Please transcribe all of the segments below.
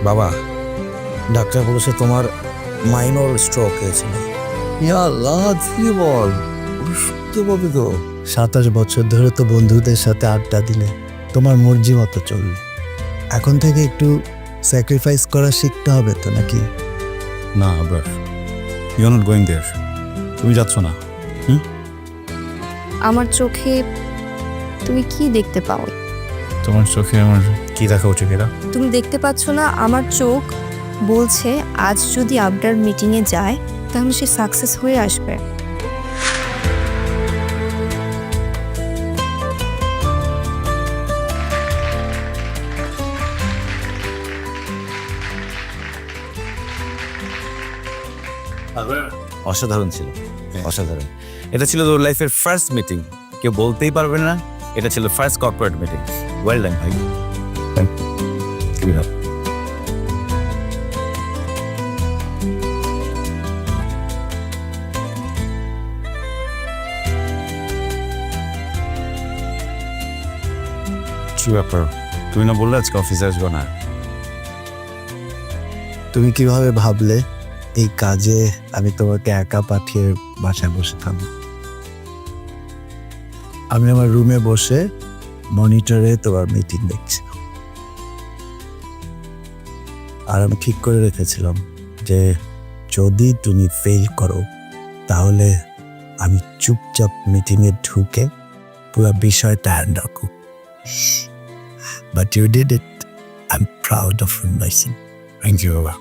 বাবা, ডাক্তার বলেছে তোমার মাইনর স্ট্রোক হয়েছিল। কি বল, সত্যি বলবি তো? 27 বছর ধরে তো বন্ধুদের সাথে আড্ডা দিলে, তোমার মর্জি মতো চললে। এখন থেকে একটু স্যাক্রিফাইস করা শিখতে হবে তো নাকি? না আবার, you are not going there. তুমি যাচ্ছ না। আমার চোখে তুমি কি দেখতে পাও? তোমার চোখে আমার কি দেখা উচিত? এরা তুমি দেখতে পাচ্ছ না আমার চোখ বলছে আজ যদি আবরার মিটিংয়ে যায় তাহলে সে সাকসেস হয়ে আসবে। অসাধারণ ছিল, অসাধারণ। এটা ছিল তোর লাইফের ফার্স্ট মিটিং, কেউ বলতেই পারবে না এটা ছিল first corporate meeting. Well done ভাই। কি ব্যাপার? তুমি না বললে আজকে অফিসে আসবো না? তুমি কিভাবে ভাবলে এই কাজে আমি তোমাকে একা পাঠিয়ে বাসায় বসে থাকবো? আমি আমার রুমে বসে মনিটরে তোমার মিটিং দেখছি, আর আমি ঠিক করে রেখেছিলাম যে যদি তুমি ফেল করো তাহলে আমি চুপচাপ মিটিংয়ে ঢুকে পুরো বিষয়টা হ্যান্ডেল করব। But you did it. I am proud of you myself. Thank you বাবা।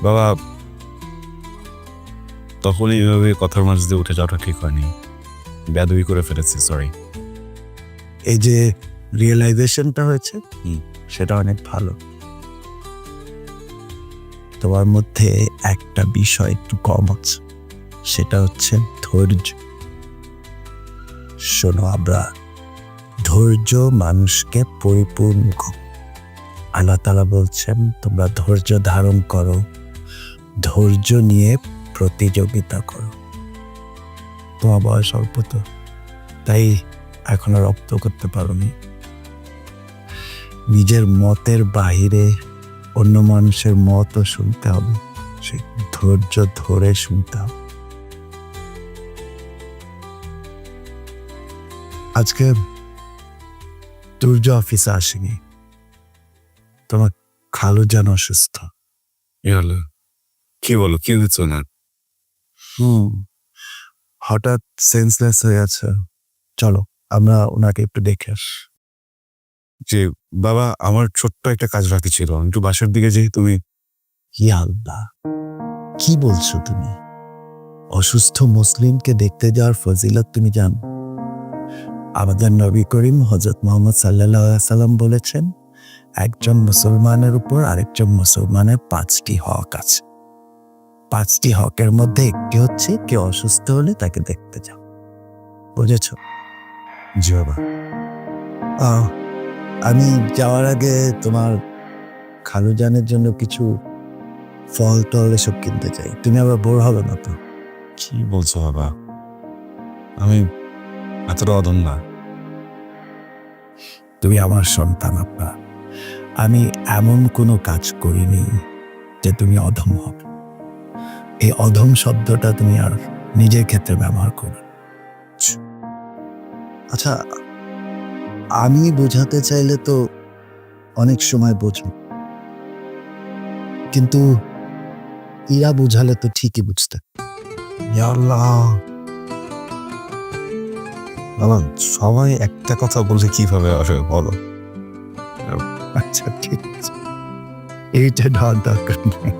বাবা, তখনই এইভাবে কথার মাঝে দিয়ে উঠে যাওয়াটা ঠিক হয়নি। বেয়াদবি করে ফেলেছি, সরি। এই যে রিয়েলাইজেশনটা হয়েছে সেটা অনেক ভালো। তোমার মধ্যে একটা বিষয় একটু কম আছে, সেটা হচ্ছে ধৈর্য। শোনো আবরা, ধৈর্য মানুষকে পরিপূর্ণ করে। আল্লাহ তাআলা বলছেন তোমরা ধৈর্য ধারণ করো, ধৈর্য নিয়ে প্রতিযোগিতা করো। তোমার বয়স অল্প তো, তাই এখনো রপ্ত করতে পারোনি। নিজের মতের বাহিরে অন্য মানুষের মতও শুনতে হবে, সে ধৈর্য ধরে শুনতে হবে। আজকে দুর্য অফিসে আসেনি, তোমার খালু যেন অসুস্থ। হলো কি বলো, কি হয়েছে না? হঠাৎ সেন্সলেস হয়ে আছে। চলো আমরা ওনাকে একটু দেখে আস। যে বাবা, আমার ছোট্ট একটা কাজ বাকি ছিল, একটু বাসার দিকে যেই তুমি। ইয়া আল্লাহ, কি বলছো তুমি? অসুস্থ মুসলিমকে দেখতে যাওয়ার ফজিলত তুমি জানো? আমাদের নবী করিম হযরত মুহাম্মদ সাল্লাল্লাহু আলাইহি সাল্লাম বলেছেন, একজন মুসলমানের উপর আরেকজন মুসলমানের 5টি হক আছে। 5টি হকের মধ্যে একটি হচ্ছে কেউ অসুস্থ হলে তাকে দেখতে যাও। বুঝেছো? জি বাবা। আমি যাওয়ার আগে তোমার খালুজানের জন্য কিছু ফল টল এসব কিনতে চাই, তুমি আবার বোর হবে না তো? কি বলছো বাবা? আমি এতটা অদম না। তুমি আমার সন্তান আপা, আমি এমন কোনো কাজ করিনি যে তুমি অধম হবে। এই অধম শব্দটা তুমি আর নিজের ক্ষেত্রে ব্যবহার করো। আচ্ছা, আমি বোঝাতে চাইলে তো অনেক সময় বোঝো, কিন্তু ইরা বোঝালে তো ঠিকই বুঝতে। ইয়া আল্লাহ বাবা, সবাই একটা কথা বলছে কিভাবে আসবে বলো? আচ্ছা ঠিক আছে, এইটা ঢাল দরকার নেই।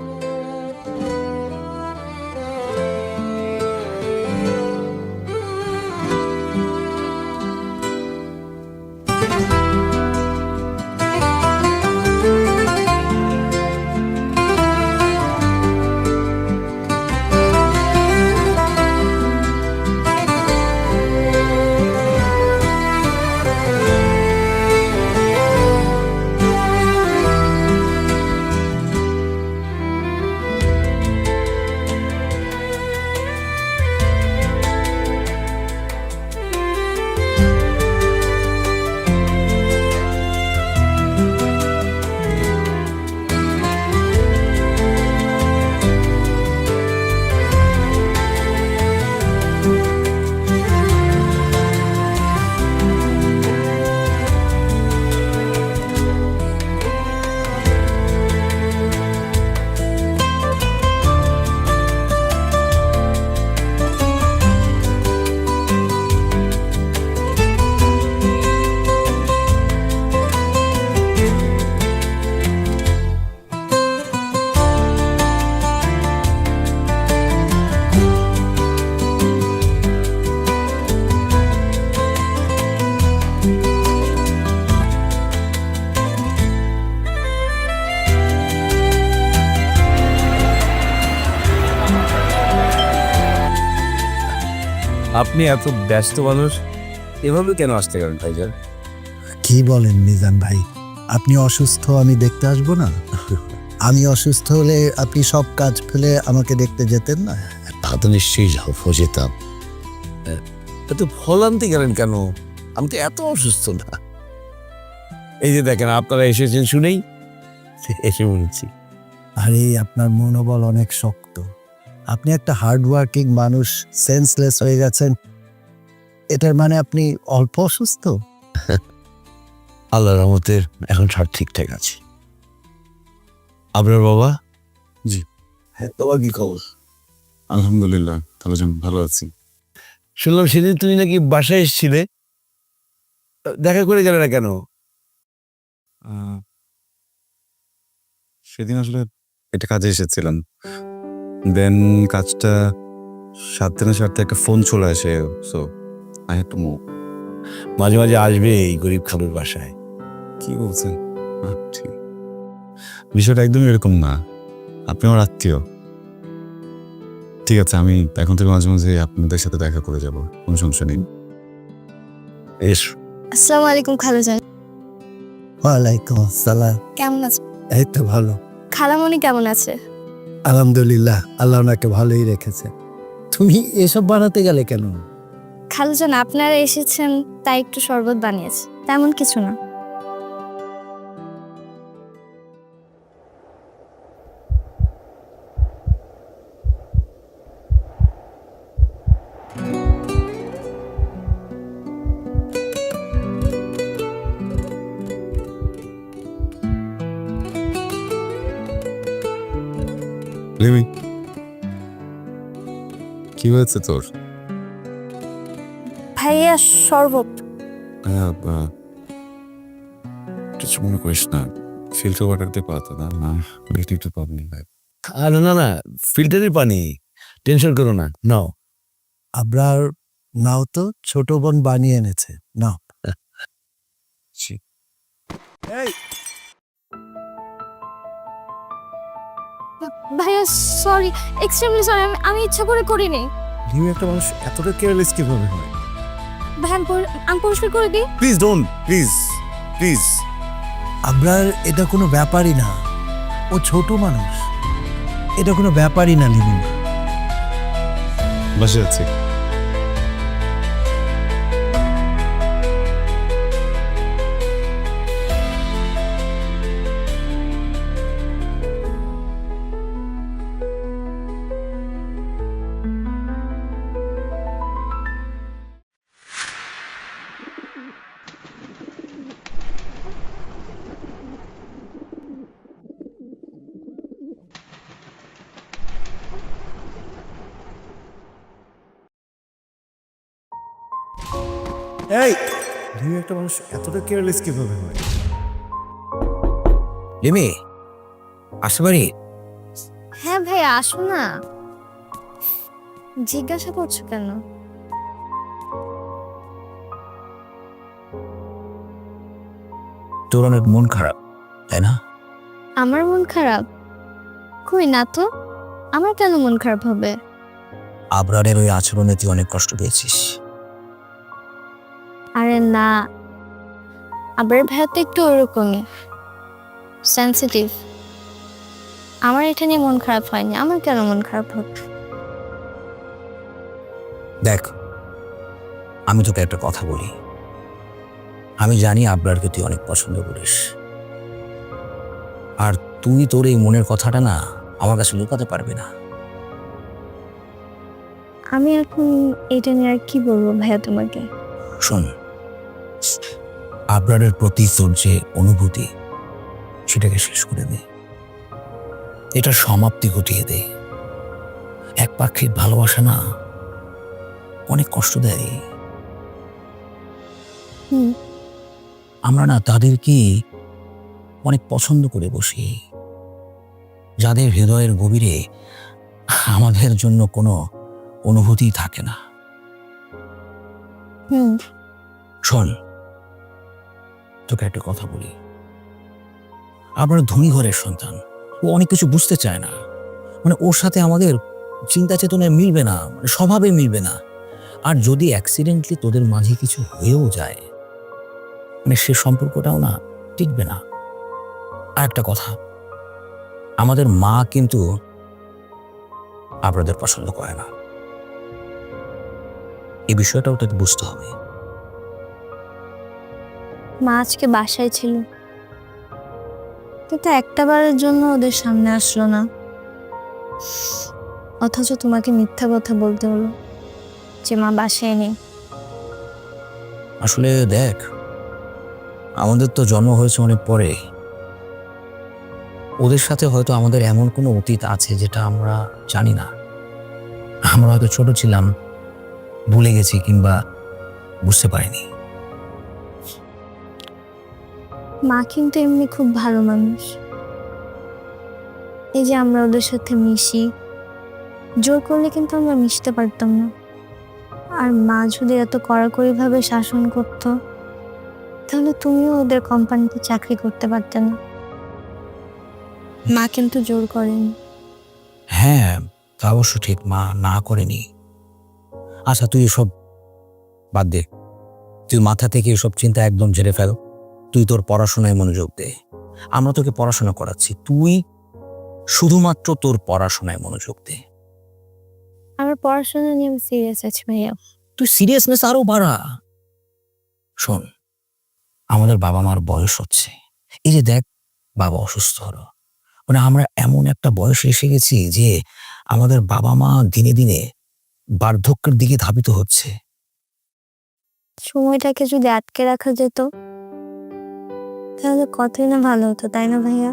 আপনি এত ব্যস্ত মানুষ, এভাবে কেন আসতে গেলেন ভাইজান? কি বলেন মিজান ভাই, আপনি অসুস্থ আমি দেখতে আসবো না? আমি অসুস্থ হলে আপনি সব কাজ ফেলে আমাকে দেখতে যেতেন না? তা তো নিশ্চয়ই যেতাম। এত ফল আনতে গেলেন কেন? আমি তো এত অসুস্থ না। এই যে দেখেন, আপনারা এসেছেন শুনেই এসে বলছি। আরে আপনার মনোবল অনেক শক্ত। আপনি একটা হার্ড ওয়ার্কিং মানুষ সেন্সলেস হয়ে গেছেন, এটার মানে আপনি অল্প অসুস্থ? আল্লাহর রহমতে এখন সব ঠিকঠাক আছে। আপনার বাবা? হ্যাঁ, তোমার কি খবর? আলহামদুলিল্লাহ তাহলে ভালো আছি। শুনলাম সেদিন তুমি নাকি বাসায় এসেছিলে, দেখা করে গেলে না কেন? সেদিন আসলে একটা কাজে এসেছিলাম, দেন কাজটা সারতে না সারতে একটা ফোন চলে আসে, so I had to move. মাঝে মাঝে আসবে এই গরিব খালুর বাসায়। কি বলছেন? ঠিক, বিষয়টা একদমই এরকম না, আপনি আমার আত্মীয়। ঠিক আছে, আমি এখন থেকে মাঝে মাঝে আপনাদের সাথে দেখা করে যাব, কোনো সমস্যা নেই। এসো। আসসালামু আলাইকুম খালাজান, ওয়ালাইকুম আসসালাম। কেমন আছেন? এই তো ভালো, খালামণি কেমন আছে? আলহামদুলিল্লাহ, আল্লাহ ওনাকে ভালোই রেখেছে। তুমি এসব বানাতে গেলে কেন? খালাজান আপনারা এসেছেন তাই একটু শরবত বানিয়েছি, তেমন কিছু না। রিমি, কি হয়েছে তোর? ভাইয়া শরবত। কিছু মনে করিস না, ফিল্টার ওয়াটার দিয়ে পাতো না, না একটু প্রবলেম হয়। আর না না, ফিল্টারের পানি, টেনশন করো না, নাও। আবরার নাও তো, ছোট বোন বানিয়ে এনেছে, নাও। ভাইয়া সরি, এক্সট্রিমলি সরি, আমি ইচ্ছা করে করিনি। রিমি, একটা মানুষ এতটা কেয়ারলেস কিভাবে হয়? ভাই আমি পরিষ্কার করে দিই। Please don't, please please. Abrar এটা কোনো ব্যাপারই না, ও ছোট মানুষ, এটা কোনো ব্যাপারই না লিমিন। বসে আছে। এই রিমি, একটা মানুষ এতটা কেয়ারলেস কিভাবে হয়? রিমি, আসতে পারি? হ্যাঁ ভাইয়া আসো না, জিজ্ঞাসা করছো কেন? তোর অনেক মন খারাপ, তাই না? আমার মন খারাপ? কই না তো, আমার কেন মন খারাপ হবে? আবরারের ওই আচরণে তুই অনেক কষ্ট পেয়েছিস। আরে না, আবার ভাইয়া তো একটু ওরকমই সেন্সিটিভ। আমার এটা নিয়ে মন খারাপ হয়নি, আমার কেন মন খারাপ হবে? দেখ, আমি তোকে একটা কথা বলি, আমি জানি আবরারকে তুই অনেক পছন্দ করিস, আর তুই তোর এই মনের কথাটা না আমার কাছে লুকাতে পারবি না। আমি এখন এটা নিয়ে আর কি বলবো ভাইয়া তোমাকে? শোন, আবরারের প্রতি তোর যে অনুভূতি সেটাকে শেষ করে দে, এটা সমাপ্তি ঘটিয়ে দে। একপাক্ষিক ভালোবাসা না অনেক কষ্ট দেয়। হুম। আমরা না তাদেরকে অনেক পছন্দ করে বসি, যাদের হৃদয়ের গভীরে আমাদের জন্য কোনো অনুভূতি থাকে না। হুম। শোন, তোকে একটা কথা বলি, আমরা ধনী ঘরের সন্তান, ও অনেক কিছু বুঝতে চায় না, মানে ওর সাথে আমাদের চিন্তা চেতনায় মিলবে না, মানে স্বভাবে মিলবে না। আর যদি অ্যাক্সিডেন্টলি তোদের মাঝে কিছু হয়েও যায়, মানে সে সম্পর্কটাও না টিকবে না। আর একটা কথা, আমাদের মা কিন্তু আবরাদের পছন্দ করে না, এই বিষয়টাও তোকে বুঝতে হবে। মা আজকে বাসায় ছিল, কিন্তু একটা বারের জন্য ওদের সামনে আসলো না, অথচ তোমাকে মিথ্যা কথা বলতে হলো যে মা বাসায় নেই। আসলে দেখ, আমাদের তো জন্ম হয়েছে অনেক পরে, ওদের সাথে হয়তো আমাদের এমন কোনো অতীত আছে যেটা আমরা জানি না। আমরা হয়তো ছোট ছিলাম, ভুলে গেছি কিংবা বুঝতে পারিনি। মা কিন্তু এমনি খুব ভালো মানুষ। এই যে আমরা ওদের সাথে মিশি, জোর করলে কিন্তু আমরা মিশতে পারতাম না। আর মা যদি এত কড়াকড়ি ভাবে শাসন করতো, তাহলে তুমিও ওদের কোম্পানিতে চাকরি করতে পারতে না। মা কিন্তু জোর করেনি। হ্যাঁ, তা অবশ্য ঠিক, মা না করেনি। আচ্ছা, তুই এসব বাদ দে, তুই মাথা থেকে এসব চিন্তা একদম ঝেড়ে ফেল। তুই তোর পড়াশোনায় মনোযোগ দে। আমরা তোকে পড়াশোনা করাচ্ছি, তুই শুধুমাত্র তোর পড়াশোনায় মনোযোগ দে। আমার পড়াশোনা নিয়ে আমি সিরিয়াস আছি ভাইয়া। তুই সিরিয়াসনেস আরো বাড়া। শোন, আমাদের বাবা মার বয়স হচ্ছে, এই যে দেখ বাবা অসুস্থ হলো, মানে আমরা এমন একটা বয়সে এসে গেছি যে আমাদের বাবা মা দিনে দিনে বার্ধক্যের দিকে ধাবিত হচ্ছে। সময়টাকে যদি আটকে রাখা যেত, তাহলে কতই না ভালো হতো, তাই না ভাইয়া?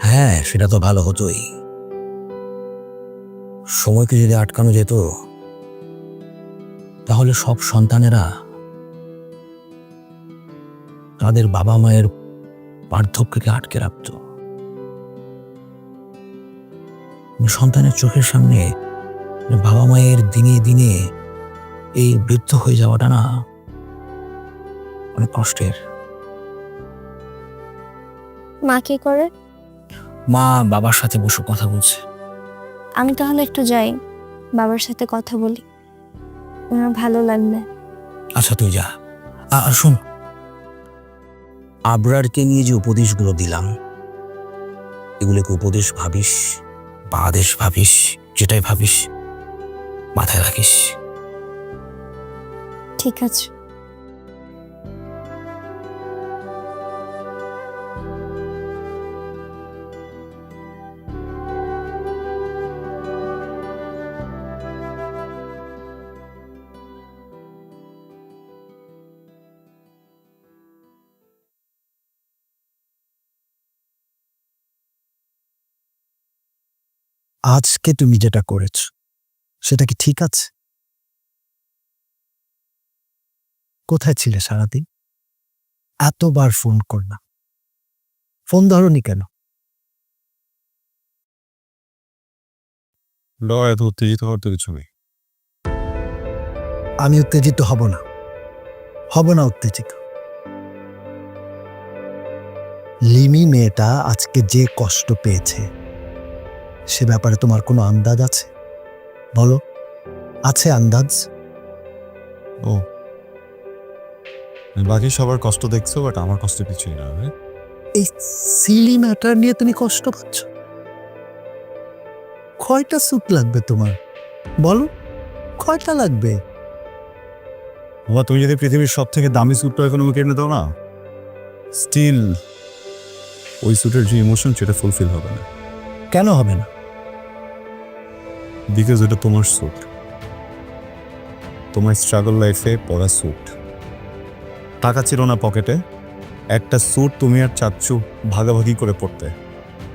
হ্যাঁ, সেটা তো ভালো হতোই। সময়কে যদি আটকানো যেত, তাহলে সব সন্তানেরা তাদের বাবা মায়ের বার্ধক্যকে আটকে রাখত। সন্তানের চোখের সামনে বাবা মায়ের দিনে দিনে এই বৃদ্ধ হয়ে যাওয়াটা না অনেক কষ্টের। মা কি করে? মা বাবার সাথে বসে কথা বলছে। আমি তাহলে একটু যাই, বাবার সাথে কথা বলি, আমার ভালো লাগবে। আচ্ছা, তুই যা। আর শোন, আবরারকে নিয়ে যে উপদেশগুলো দিলাম, এগুলোকে উপদেশ ভাবিস বা আদেশ ভাবিস, যেটাই ভাবিস মাথায় রাখিস। ঠিক আছে। আজকে তুমি যেটা করেছ সেটা কি ঠিক আছে? কোথায় ছিলে সারাদিন? এতবার ফোন করলাম, ফোন ধরনি কেন? এত উত্তেজিত হওয়ার তো কিছু নেই। আমি উত্তেজিত হব না, উত্তেজিত। লিমি মেয়েটা আজকে যে কষ্ট পেয়েছে, সে ব্যাপারে তোমার কোনো আন্দাজ আছে? বলো, আছে আন্দাজ? ও, বাকি সবার কষ্ট দেখছো, বাট আমার কষ্ট কিছুই না। এই সিলি ম্যাটার নিয়ে তুমি কষ্ট পাচ্ছ? কয়টা স্যুট লাগবে তোমার? বলো, কয়টা লাগবে? বাবা, তুমি যদি পৃথিবীর সব থেকে দামি স্যুটটা এখন আমাকে এনে দাও না, স্টিল ওই স্যুটের যে ইমোশন সেটা ফুলফিল হবে না। কেন হবে না? বিকজ ওটা তোমার স্যুট, তোমার স্ট্রাগল লাইফে পরা স্যুট। টাকা ছিল না পকেটে, একটা স্যুট তুমি আর চাচ্চু ভাগাভাগি করে পড়তে,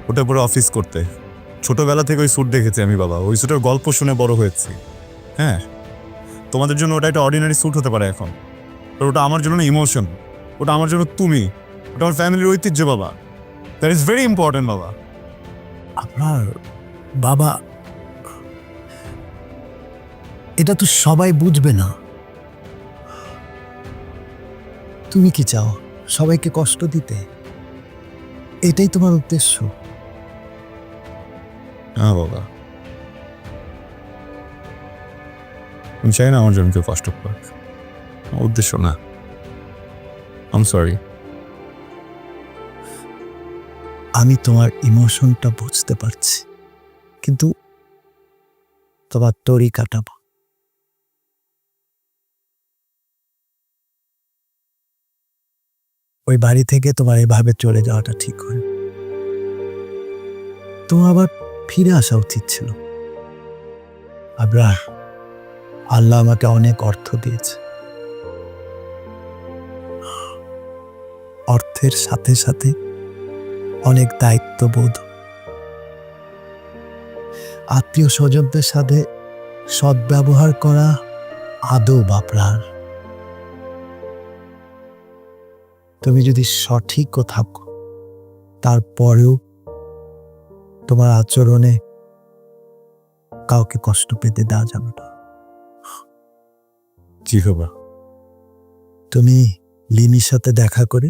ওটা পরে অফিস করতে। ছোটবেলা থেকে ওই স্যুট দেখেছি আমি বাবা, ওই স্যুটের গল্প শুনে বড় হয়েছি। হ্যাঁ, তোমাদের জন্য ওটা একটা অর্ডিনারি স্যুট হতে পারে এখন, আর ওটা আমার জন্য ইমোশন, ওটা আমার জন্য তুমি, ওটা আমার ফ্যামিলির ঐতিহ্য বাবা। দ্যাট ইজ ভেরি ইম্পর্টেন্ট বাবা। আপনার বাবা, এটা তো সবাই বুঝবে না। তুমি কি চাও? সবাইকে কষ্ট দিতে? এটাই তোমার উদ্দেশ্য? হ্যাঁ বাবা, আমি চাই না আমার জন্য কেউ কষ্ট পাক, আমার উদ্দেশ্য না। আম সরি। আমি তোমার ইমোশনটা বুঝতে পারছি, কিন্তু তোমার তরিকাটা বল। ওই বাড়ি থেকে তোমার এভাবে চলে যাওয়াটা ঠিক হয়। তোমার আবার ফিরে আসা উচিত ছিল। আবরার, আল্লাহ আমাকে অনেক অর্থ দিয়েছে, অর্থের সাথে সাথে অনেক দায়িত্ববোধ। আত্মীয় স্বজনদের সাথে সদ্ব্যবহার করা আদব আপনার। তুমি যদি সঠিকও থাকো, তারপরেও তোমার আচরণে কাউকে কষ্ট পেতে দেওয়া যাবে না। জি বাবা। তুমি লিমির সাথে দেখা করে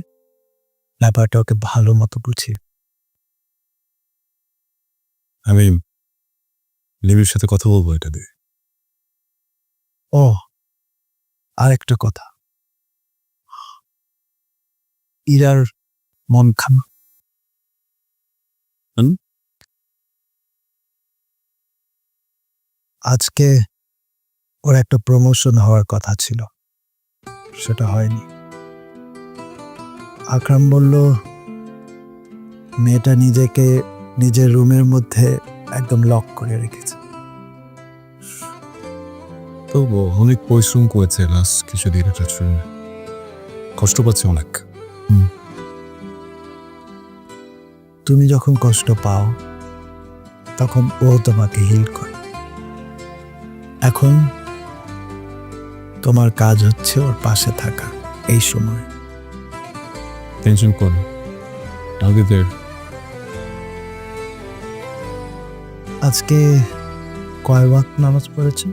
ব্যাপারটা ওকে ভালো মতো বুঝিয়ে। আমি লিমির সাথে কথা বলবো এটা দিয়ে। ও, আরেকটা কথা, ইরার মন খারাপ। আজকে ওর একটা প্রমোশন হওয়ার কথা ছিল, সেটা হয়নি। আকরাম বলল মেয়েটা নিজেকে নিজের রুমের মধ্যে একদম লক করে রেখেছে। তো অনেক পরিশ্রম করেছে লাস্ট কিছুদিন, এটা শুনে কষ্ট পাচ্ছে অনেক। তুমি যখন কষ্ট পাও তখন ও তোমাকে হিল করে। এখন তোমার কাজ হচ্ছে ওর পাশে থাকা এই সময়। টেনশন করো, I'll be there. আজকে কয় ওয়াক্ত নামাজ পড়েছে?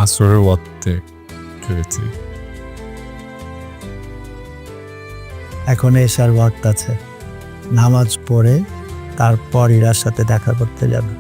আসরের ওয়াক্তে করেছি। এখন এশার ওয়াক্ত আছে, নামাজ পড়ে তারপর ইরার সাথে দেখা করতে যাবে।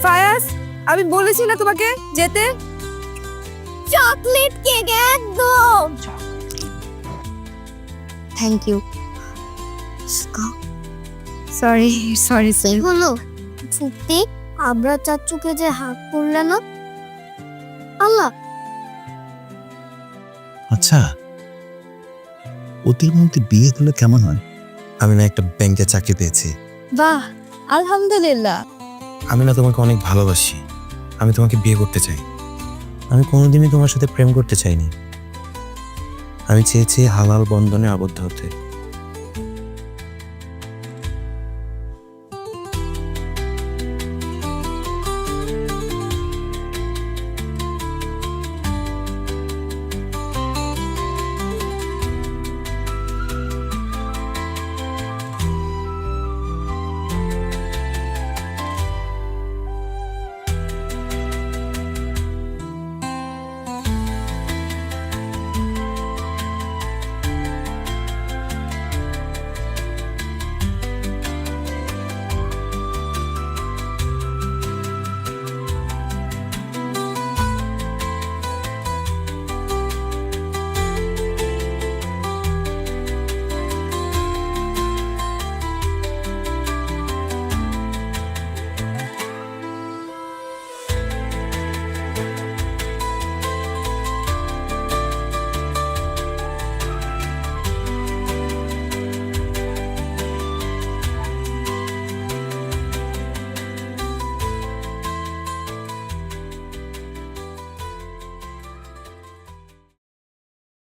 ফায়াজ, আমি বলেছি না তোমাকে যেতে। চকলেট কেক একদম। Thank you. Sorry sorry sir. হলো ফুপি, আবরা চাচুকে যে হাত করলে না, আল্লাহ। আচ্ছা, অতির মধ্যে বিয়ে হলে কেমন হয়? আমি না একটা ব্যাংকে চাকরি পেয়েছি। বাহ, আলহামদুলিল্লাহ। আমি না তোমাকে অনেক ভালোবাসি, আমি তোমাকে বিয়ে করতে চাই। আমি কোনোদিনই তোমার সাথে প্রেম করতে চাইনি, আমি চেয়েছি হালাল বন্ধনে আবদ্ধ হতে।